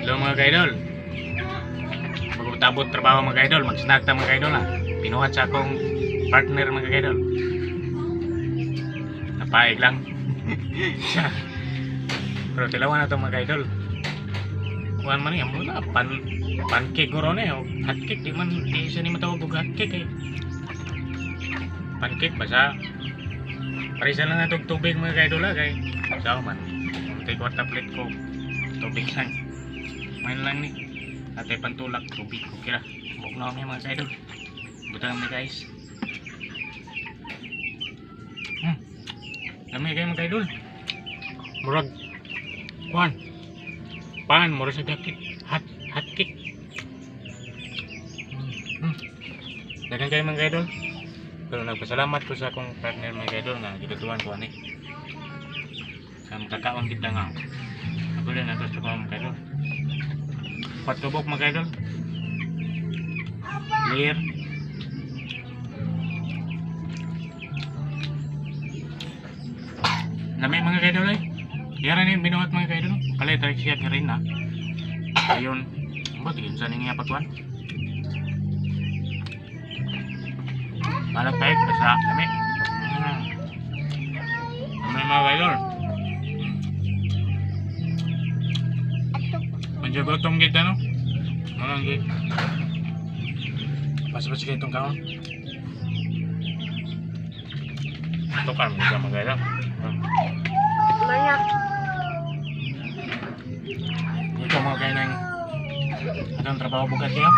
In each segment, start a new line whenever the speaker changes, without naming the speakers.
Hello mga kaidol. Magtabot trabaho mga kaidol, mag-snack ta mga kaidol ha. Pinuhat sa akong partner mga kaidol. Napaig lang. Pero tilawan na ito mga kaidol. Kuhan man niya muna, pancake ko ron o hotcake, di siya ni matawag og hotcake eh. Pancake basta parisa lang na itong tubig mga kaidol ha, kay sao man. Take water plate ko, tubig lang. Main lang ni atay pantulak tubig ko kira buk na kami mga kaidol butang kami guys lamay kayo mga kaidol murag kuhan pan murag sa jacket hot cake dagan kayo mga kaidol pero nagpasalamat ko sa akong partner mga kaidol na gilutuan ko ani sa makakaon kita nga ako rin natos ko mga kaidol patubok mga kaidol clear lamay mga kaidol ay yara na yung binuhat mga kaidol kalay tayo siya rin na ayun ba't yun sa ningya patuan malag tayo basta lamay lamay mga kaidol medyo gutom kita no mga git pas-pas kayo itong kaon ito ka mga mga kaidol
Banyak.
ito mga kainang anong trabaho bukas kayo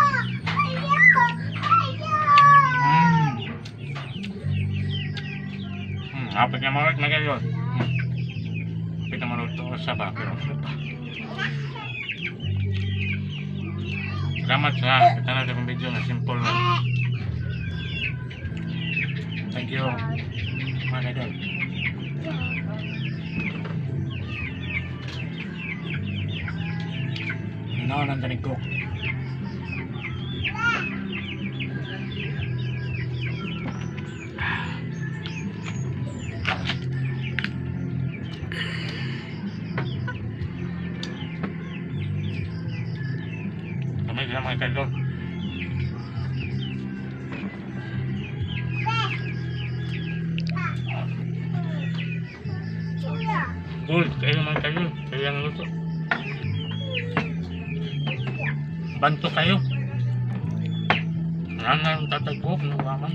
apit na marot mga kaidol apit na marot ito sa ba pero salamat sa katanaw sa akong video na simple na thank you mga kaidol hinaw ng tanig ko kami sila mga kaidol cool kayo mga kaidol kayo ang luto banto kayo ang tatagpok ng waman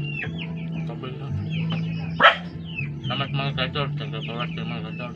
kabay lang salamat mga kaidol tagapawat kayo mga kaidol